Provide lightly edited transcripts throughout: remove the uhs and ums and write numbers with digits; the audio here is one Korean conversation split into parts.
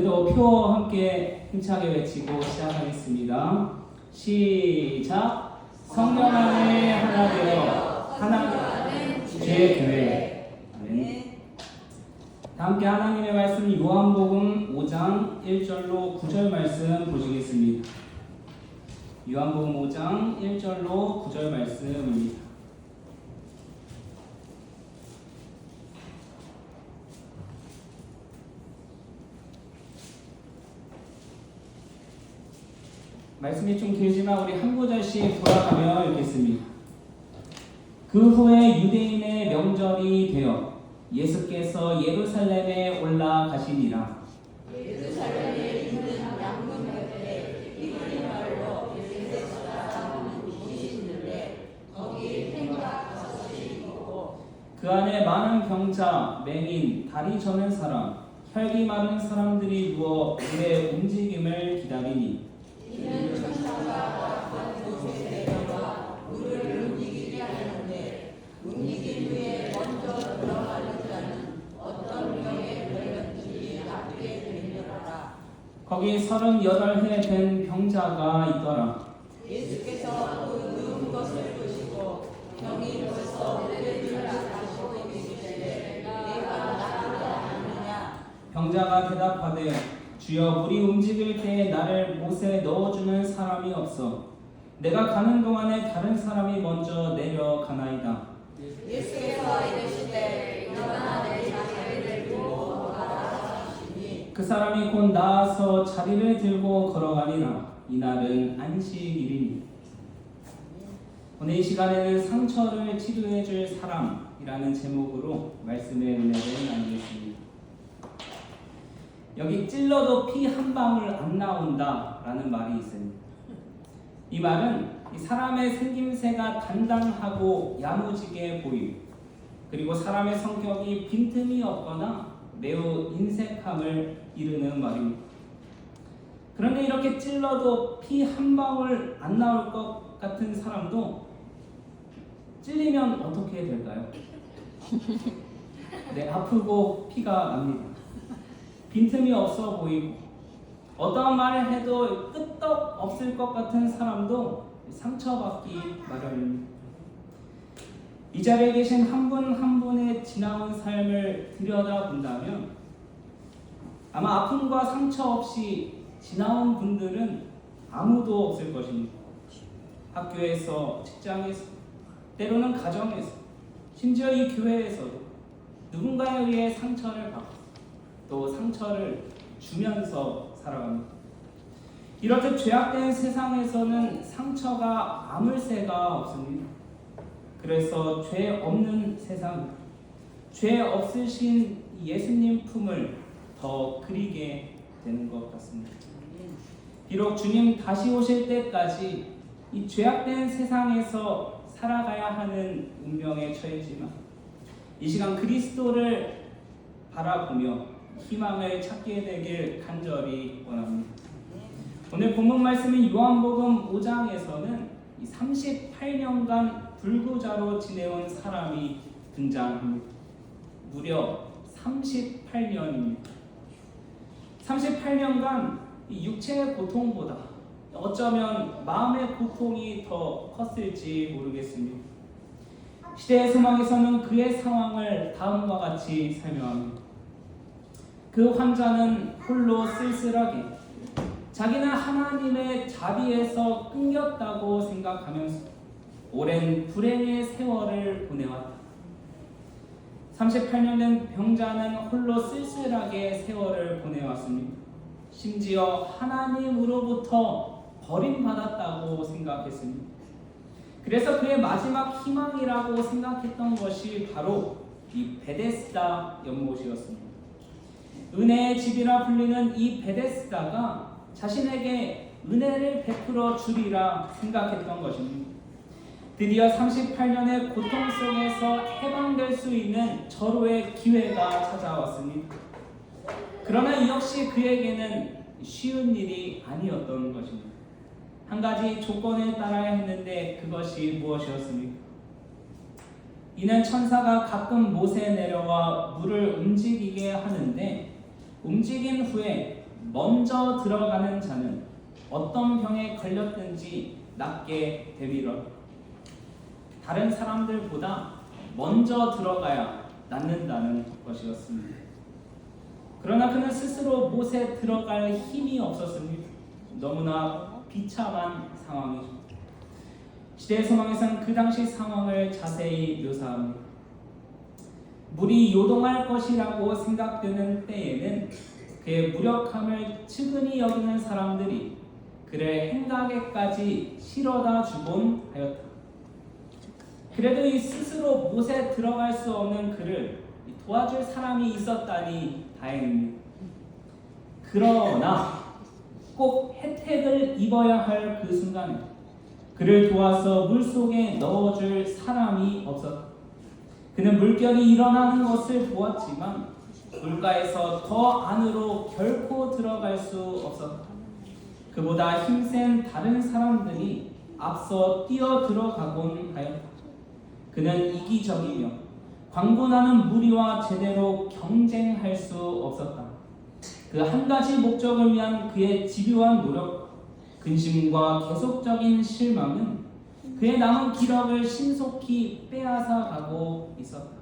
오늘도 표어 함께 힘차게 외치고 시작하겠습니다. 시작! 성령 안에 하나 되어 하나님 주의 교회. 아멘. 다 함께 하나님의 말씀 요한복음 5장 1절로 9절 말씀 보시겠습니다. 요한복음 5장 1절로 9절 말씀입니다. 말씀이 좀 길지만 우리 한 구절씩 돌아가며 읽겠습니다. 그 후에 유대인의 명절이 되어 예수께서 예루살렘에 올라가시니라. 예루살렘에 있는 양문 곁에 히브리 말로 베데스다라는 곳이 있는데 거기 팽과 다섯이 있고 그 안에 많은 병자, 맹인, 다리 저는 사람, 혈기 마른 사람들이 누워 물의 움직임을 기다리니 이는 천사가 한 곳에 내려와 물을 움직이게 하는데 움직인 후에 먼저 들어가는 자는 어떤 병에 걸렸는지 낫게 되느니라. 거기 38해 된 병자가 있더라. 예수께서 그 누운 것을 보시고 병이 벌써 오래줄 아시고 계시되 내가 낫지 않느냐. 병자가 대답하되 주여 물이 움직일 때에 나를 못에 넣어주는 사람이 없어 내가 가는 동안에 다른 사람이 먼저 내려가나이다. 예수께서 이르시되 일어나 내 자리를 들고 가라 하시니 그 사람이 곧 나아서 자리를 들고 걸어가니라. 이날은 안식일이니. 오늘 이 시간에는 상처를 치료해 줄 사람이라는 제목으로 말씀의 은혜를 나누겠습니다. 여기 찔러도 피 한 방울 안 나온다라는 말이 있습니다. 이 말은 이 사람의 생김새가 단단하고 야무지게 보이고 그리고 사람의 성격이 빈틈이 없거나 매우 인색함을 이르는 말입니다. 그런데 이렇게 찔러도 피 한 방울 안 나올 것 같은 사람도 찔리면 어떻게 될까요? 네, 아프고 피가 납니다. 빈틈이 없어 보이고 어떠한 말을 해도 끄떡 없을 것 같은 사람도 상처받기 마련입니다. 이 자리에 계신 한 분 한 분의 지나온 삶을 들여다본다면 아마 아픔과 상처 없이 지나온 분들은 아무도 없을 것입니다. 학교에서, 직장에서, 때로는 가정에서, 심지어 이 교회에서도 누군가에 의해 상처를 받고 또 상처를 주면서 살아갑니다. 이렇게 죄악된 세상에서는 상처가 아물 새가 없습니다. 그래서 죄 없는 세상, 죄 없으신 예수님 품을 더 그리게 되는 것 같습니다. 비록 주님 다시 오실 때까지 이 죄악된 세상에서 살아가야 하는 운명에 처해지만 이 시간 그리스도를 바라보며 희망을 찾게 되길 간절히 원합니다. 오늘 본문 말씀인 요한복음 5장에서는 38년간 불구자로 지내온 사람이 등장합니다. 무려 38년입니다. 38년간 육체의 고통보다 어쩌면 마음의 고통이 더 컸을지 모르겠습니다. 시대의 소망에서는 그의 상황을 다음과 같이 설명합니다. 그 환자는 홀로 쓸쓸하게 자기는 하나님의 자비에서 끊겼다고 생각하면서 오랜 불행의 세월을 보내왔다. 38년 된 병자는 홀로 쓸쓸하게 세월을 보내왔습니다. 심지어 하나님으로부터 버림받았다고 생각했습니다. 그래서 그의 마지막 희망이라고 생각했던 것이 바로 이 베데스다 연못이었습니다. 은혜의 집이라 불리는 이 베데스다가 자신에게 은혜를 베풀어 주리라 생각했던 것입니다. 드디어 38년의 고통 속에서 해방될 수 있는 절호의 기회가 찾아왔습니다. 그러나 이 역시 그에게는 쉬운 일이 아니었던 것입니다. 한 가지 조건을 따라야 했는데 그것이 무엇이었습니까? 이는 천사가 가끔 못에 내려와 물을 움직이게 하는데 움직인 후에 먼저 들어가는 자는 어떤 병에 걸렸든지 낫게 되리라. 다른 사람들보다 먼저 들어가야 낫는다는 것이었습니다. 그러나 그는 스스로 못에 들어갈 힘이 없었습니다. 너무나 비참한 상황이죠. 시대의 소망에서는 그 당시 상황을 자세히 묘사합니다. 물이 요동할 것이라고 생각되는 때에는 그의 무력함을 측은히 여기는 사람들이 그를 행각에까지 실어다 주곤 하였다. 그래도 이 스스로 못에 들어갈 수 없는 그를 도와줄 사람이 있었다니 다행입니다. 그러나 꼭 혜택을 입어야 할 그 순간에 그를 도와서 물속에 넣어줄 사람이 없었다. 그는 물결이 일어나는 것을 보았지만 물가에서 더 안으로 결코 들어갈 수 없었다. 그보다 힘센 다른 사람들이 앞서 뛰어 들어가곤 하였다. 그는 이기적이며 광분하는 무리와 제대로 경쟁할 수 없었다. 그 한 가지 목적을 위한 그의 집요한 노력, 근심과 계속적인 실망은 그의 남은 기력을 신속히 빼앗아 가고 있었다.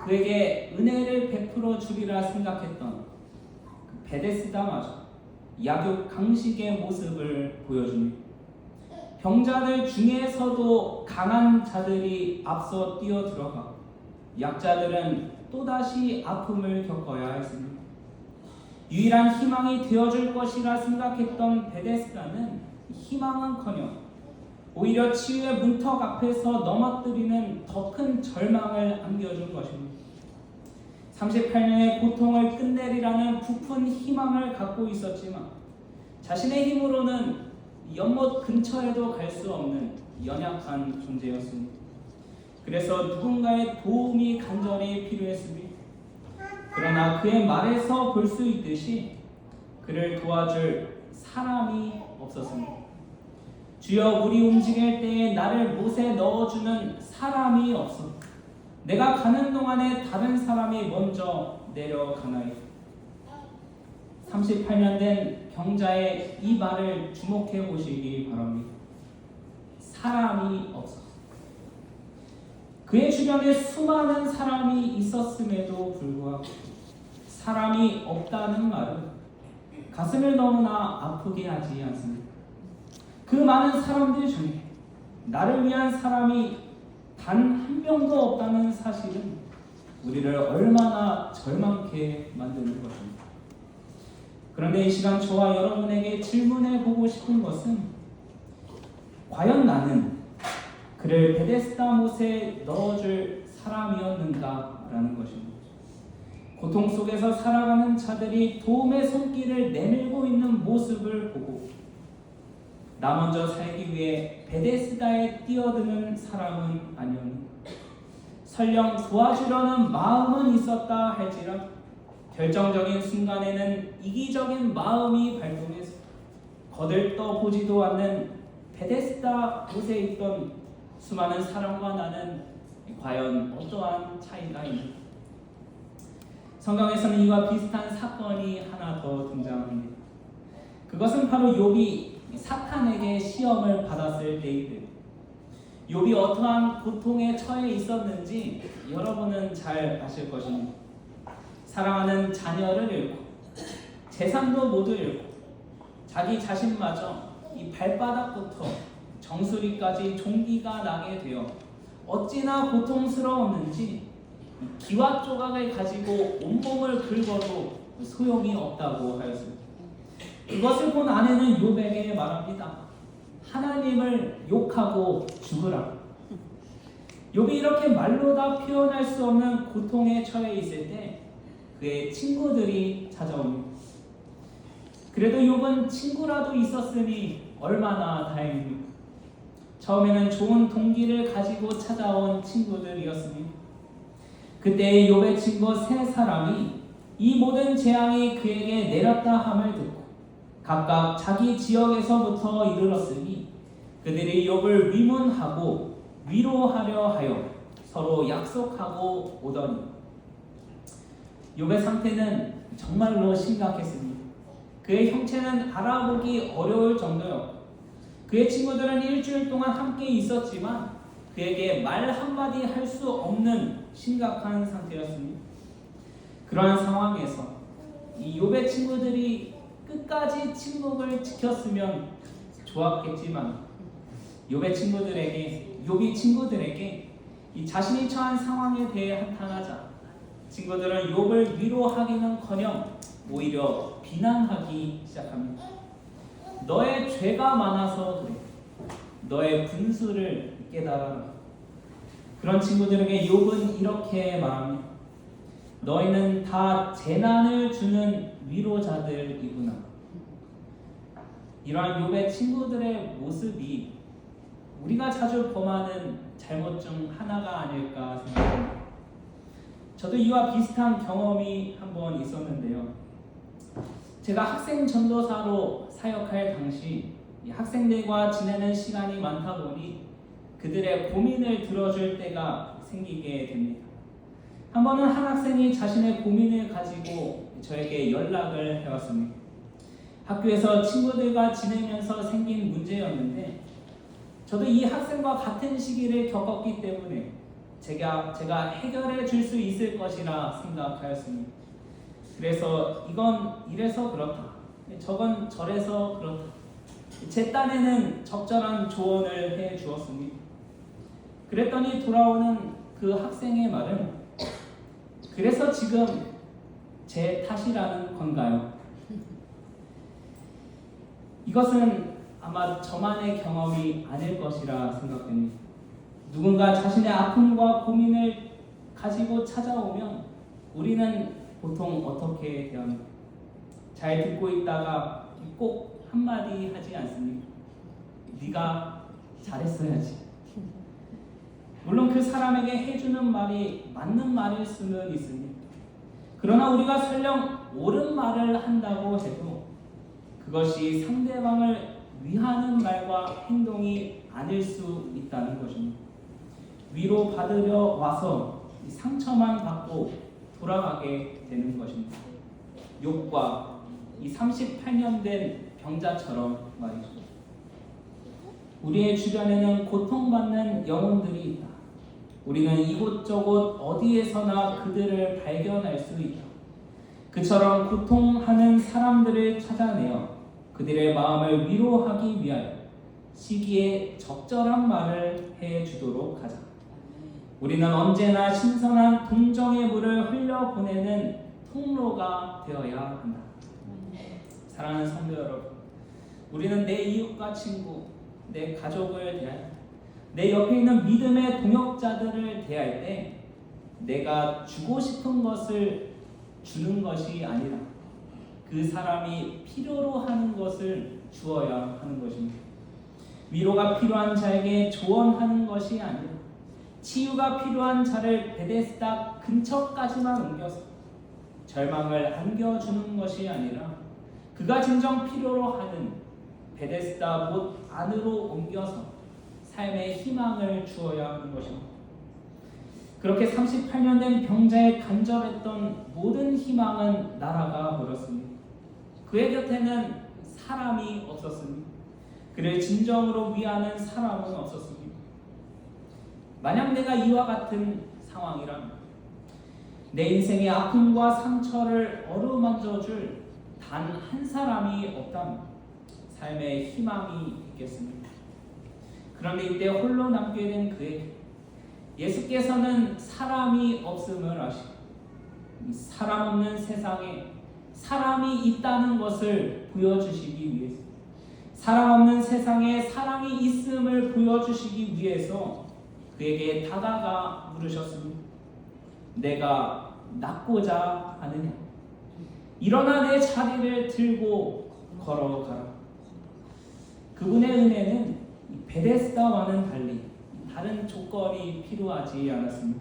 그에게 은혜를 베풀어 주리라 생각했던 그 베데스다마저 약육 강식의 모습을 보여줍니다. 병자들 중에서도 강한 자들이 앞서 뛰어 들어가 약자들은 또다시 아픔을 겪어야 했습니다. 유일한 희망이 되어줄 것이라 생각했던 베데스다는 희망은커녕 오히려 치유의 문턱 앞에서 넘어뜨리는 더 큰 절망을 안겨준 것입니다. 38년의 고통을 끝내리라는 부푼 희망을 갖고 있었지만 자신의 힘으로는 연못 근처에도 갈 수 없는 연약한 존재였습니다. 그래서 누군가의 도움이 간절히 필요했습니다. 그러나 그의 말에서 볼 수 있듯이 그를 도와줄 사람이 없었습니다. 주여, 물이 움직일 때에 나를 못에 넣어주는 사람이 없어. 내가 가는 동안에 다른 사람이 먼저 내려가나이다. 38년 된 병자의 이 말을 주목해 보시기 바랍니다. 사람이 없어. 그의 주변에 수많은 사람이 있었음에도 불구하고 사람이 없다는 말은 가슴을 너무나 아프게 하지 않습니까? 그 많은 사람들 중에 나를 위한 사람이 단 한 명도 없다는 사실은 우리를 얼마나 절망케 만드는 것입니다. 그런데 이 시간 저와 여러분에게 질문해 보고 싶은 것은 과연 나는 그를 베데스다 못에 넣어줄 사람이었는가라는 것입니다. 고통 속에서 살아가는 자들이 도움의 손길을 내밀고 있는 모습을 보고 나 먼저 살기 위해 베데스다에 뛰어드는 사람은 아니었는가. 설령 도와주려는 마음은 있었다 할지라도 결정적인 순간에는 이기적인 마음이 발동해서 거들떠 보지도 않는 베데스다 곳에 있던 수많은 사람과 나는 과연 어떠한 차이가 있는가. 성경에서는 이와 비슷한 사건이 하나 더 등장합니다. 그것은 바로 욥이 사탄에게 시험을 받았을 때이듯 욥이 어떠한 고통에 처해 있었는지 여러분은 잘 아실 것입니다. 사랑하는 자녀를 잃고 재산도 모두 잃고 자기 자신마저 이 발바닥부터 정수리까지 종기가 나게 되어 어찌나 고통스러웠는지 기와 조각을 가지고 온몸을 긁어도 소용이 없다고 하였습니다. 그것을 본 아내는 욥에게 말합니다. 하나님을 욕하고 죽으라. 욥이 이렇게 말로 다 표현할 수 없는 고통에 처해 있을 때 그의 친구들이 찾아옵니다. 그래도 욥은 친구라도 있었으니 얼마나 다행입니까? 처음에는 좋은 동기를 가지고 찾아온 친구들이었습니다. 그때 욥의 친구 세 사람이 이 모든 재앙이 그에게 내렸다 함을 듣고 각각 자기 지역에서부터 이르렀으니 그들이 욥을 위문하고 위로하려 하여 서로 약속하고 오더니 욥의 상태는 정말로 심각했습니다. 그의 형체는 알아보기 어려울 정도였고 그의 친구들은 일주일 동안 함께 있었지만 그에게 말 한마디 할 수 없는 심각한 상태였습니다. 그러한 상황에서 이 욥의 친구들이 끝까지 침묵을 지켰으면 좋았겠지만 욥이 친구들에게 이 자신이 처한 상황에 대해 한탄하자 친구들은 욥을 위로하기는커녕 오히려 비난하기 시작합니다. 너의 죄가 많아서 그래. 너의 분수를 깨달아라. 그런 친구들에게 욥은 이렇게 말합니다. 너희는 다 재난을 주는 위로자들이구나. 이러한 욥의 친구들의 모습이 우리가 자주 범하는 잘못 중 하나가 아닐까 생각합니다. 저도 이와 비슷한 경험이 한번 있었는데요. 제가 학생 전도사로 사역할 당시 학생들과 지내는 시간이 많다 보니 그들의 고민을 들어줄 때가 생기게 됩니다. 한 번은 한 학생이 자신의 고민을 가지고 저에게 연락을 해왔습니다. 학교에서 친구들과 지내면서 생긴 문제였는데 저도 이 학생과 같은 시기를 겪었기 때문에 제가 해결해 줄 수 있을 것이라 생각하였습니다. 그래서 이건 이래서 그렇다, 저건 저래서 그렇다, 제 딴에는 적절한 조언을 해 주었습니다. 그랬더니 돌아오는 그 학생의 말은 그래서 지금 제 탓이라는 건가요? 이것은 아마 저만의 경험이 아닐 것이라 생각됩니다. 누군가 자신의 아픔과 고민을 가지고 찾아오면 우리는 보통 어떻게 대합니까? 잘 듣고 있다가 꼭 한마디 하지 않습니까? 네가 잘했어야지. 물론 그 사람에게 해주는 말이 맞는 말일 수는 있습니다. 그러나 우리가 설령 옳은 말을 한다고 해도 그것이 상대방을 위하는 말과 행동이 아닐 수 있다는 것입니다. 위로 받으려 와서 상처만 받고 돌아가게 되는 것입니다. 욥과 이 38년 된 병자처럼 말이죠. 우리의 주변에는 고통받는 영혼들이 있다. 우리는 이곳저곳 어디에서나 그들을 발견할 수 있다. 그처럼 고통하는 사람들을 찾아내어 그들의 마음을 위로하기 위하여 시기에 적절한 말을 해주도록 하자. 우리는 언제나 신선한 동정의 물을 흘려보내는 통로가 되어야 한다. 사랑하는 성도 여러분, 우리는 내 이웃과 친구, 내 가족을 대할 때, 내 옆에 있는 믿음의 동역자들을 대할 때 내가 주고 싶은 것을 주는 것이 아니라 그 사람이 필요로 하는 것을 주어야 하는 것입니다. 위로가 필요한 자에게 조언하는 것이 아니라 치유가 필요한 자를 베데스다 근처까지만 옮겨서 절망을 안겨주는 것이 아니라 그가 진정 필요로 하는 베데스다 못 안으로 옮겨서 삶의 희망을 주어야 하는 것입니다. 그렇게 38년 된 병자의 간절했던 모든 희망은 날아가 버렸습니다. 그의 곁에는 사람이 없었습니다. 그를 진정으로 위하는 사람은 없었습니다. 만약 내가 이와 같은 상황이라면 내 인생의 아픔과 상처를 어루만져줄 단 한 사람이 없다면 삶의 희망이 있겠습니다. 그런데 이때 홀로 남게 된 그에게 예수께서는 사람이 없음을 아시고 사람 없는 세상에 사람이 있다는 것을 보여주시기 위해서, 사람 없는 세상에 사랑이 있음을 보여주시기 위해서 그에게 다가가 물으셨습니다. 내가 낫고자 하느냐? 일어나 내 자리를 들고 걸어가라. 그분의 은혜는 베데스다와는 달리 다른 조건이 필요하지 않았습니다.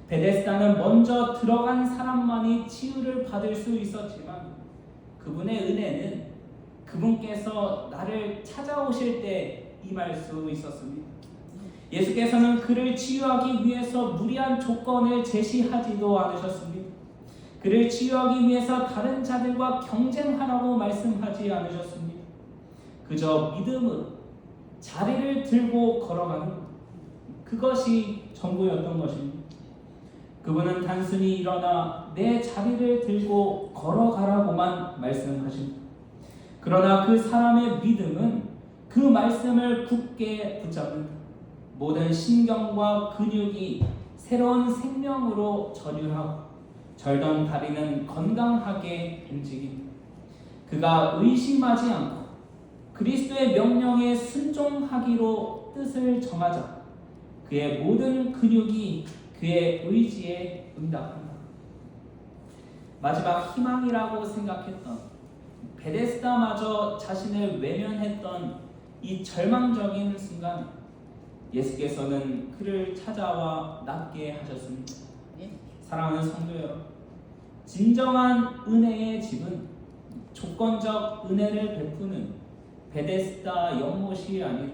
베데스다는 먼저 들어간 사람만이 치유를 받을 수 있었지만 그분의 은혜는 그분께서 나를 찾아오실 때 임할 수 있었습니다. 예수께서는 그를 치유하기 위해서 무리한 조건을 제시하지도 않으셨습니다. 그를 치유하기 위해서 다른 자들과 경쟁하라고 말씀하지 않으셨습니다. 그저 믿음으로 자리를 들고 걸어가는 것, 그것이 전부였던 것입니다. 그분은 단순히 일어나 내 자리를 들고 걸어가라고만 말씀하십니다. 그러나 그 사람의 믿음은 그 말씀을 굳게 붙잡는다. 모든 신경과 근육이 새로운 생명으로 전율하고 절던 다리는 건강하게 움직인다. 그가 의심하지 않고 그리스도의 명령에 순종하기로 뜻을 정하자 그의 모든 근육이 그의 의지에 응답한다. 마지막 희망이라고 생각했던 베데스다마저 자신을 외면했던 이 절망적인 순간, 예수께서는 그를 찾아와 낫게 하셨습니다. 사랑하는 성도 여러분, 진정한 은혜의 집은 조건적 은혜를 베푸는 베데스다 연못이 아니라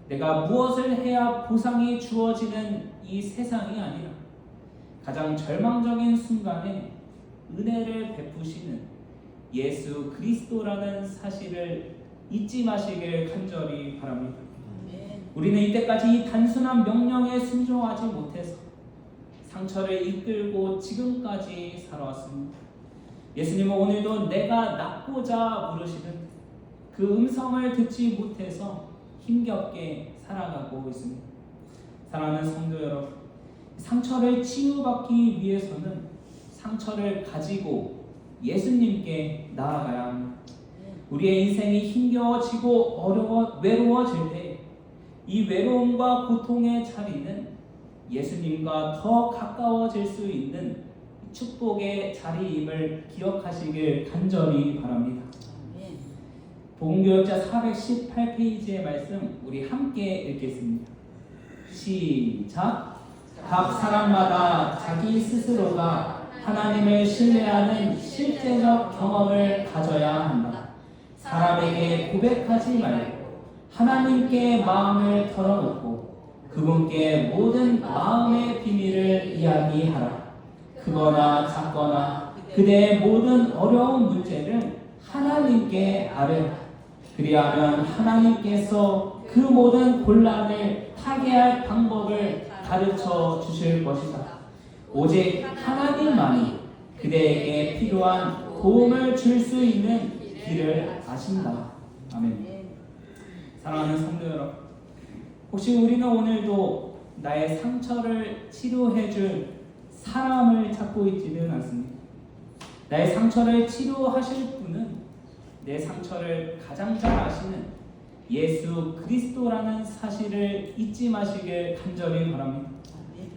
내가 무엇을 해야 보상이 주어지는 이 세상이 아니라 가장 절망적인 순간에 은혜를 베푸시는 예수 그리스도라는 사실을 잊지 마시길 간절히 바랍니다. 우리는 이때까지 이 단순한 명령에 순종하지 못해서 상처를 이끌고 지금까지 살아왔습니다. 예수님은 오늘도 내가 낫고자 부르시는 그 음성을 듣지 못해서 힘겹게 살아가고 있습니다. 사랑하는 성도 여러분, 상처를 치유받기 위해서는 상처를 가지고 예수님께 나아가야 합니다. 우리의 인생이 힘겨워지고 외로워질 때 이 외로움과 고통의 자리는 예수님과 더 가까워질 수 있는 축복의 자리임을 기억하시길 간절히 바랍니다. 복음교역자 418페이지의 말씀 우리 함께 읽겠습니다. 시작. 각 사람마다 자기 스스로가 하나님을 신뢰하는 실제적 경험을 가져야 한다. 사람에게 고백하지 말고 하나님께 마음을 털어놓고 그분께 모든 마음의 비밀을 이야기하라. 크거나 작거나 그대의 모든 어려운 문제를 하나님께 아뢰라. 그리하면 하나님께서 그 모든 곤란을 타개할 방법을 가르쳐 주실 것이다. 오직 하나님만이 그대에게 필요한 도움을 줄 수 있는 길을 아신다. 아멘. 사랑하는 성도 여러분, 혹시 우리는 오늘도 나의 상처를 치료해줄 사람을 찾고 있지는 않습니다. 나의 상처를 치료하실 분은 내 상처를 가장 잘 아시는 예수 그리스도라는 사실을 잊지 마시길 간절히 바랍니다.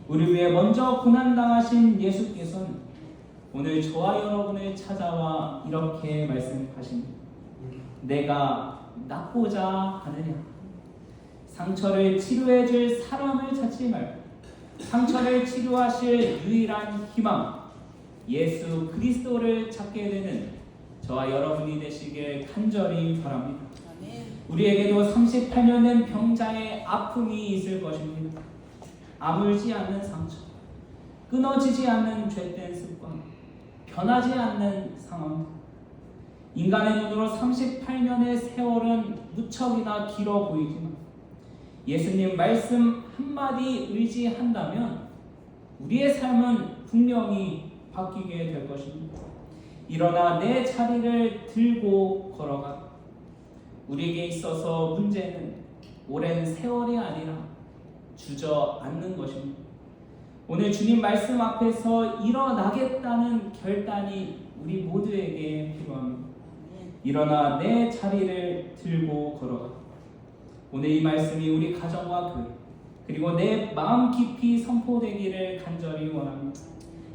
우리 위해 먼저 고난당하신 예수께서는 오늘 저와 여러분을 찾아와 이렇게 말씀하십니다. 내가 낫고자 하느냐? 상처를 치료해줄 사람을 찾지 말고 상처를 치료하실 유일한 희망 예수 그리스도를 찾게 되는 저와 여러분이 되시길 간절히 바랍니다. 우리에게도 38년은 병자의 아픔이 있을 것입니다. 아물지 않는 상처, 끊어지지 않는 죄된 습관, 변하지 않는 상황. 인간의 눈으로 38년의 세월은 무척이나 길어 보이지만 예수님 말씀 한마디 의지한다면 우리의 삶은 분명히 바뀌게 될 것입니다. 일어나 내 자리를 들고 걸어가. 우리에게 있어서 문제는 오랜 세월이 아니라 주저앉는 것입니다. 오늘 주님 말씀 앞에서 일어나겠다는 결단이 우리 모두에게 필요합니다. 일어나 내 자리를 들고 걸어가. 오늘 이 말씀이 우리 가정과 교회 그리고 내 마음 깊이 선포되기를 간절히 원합니다.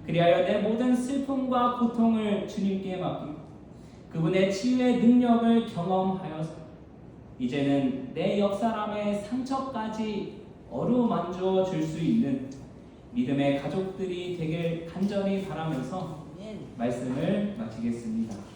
그리하여 내 모든 슬픔과 고통을 주님께 맡기고 그분의 치유의 능력을 경험하여서 이제는 내 옆사람의 상처까지 어루만져 줄 수 있는 믿음의 가족들이 되길 간절히 바라면서 말씀을 마치겠습니다.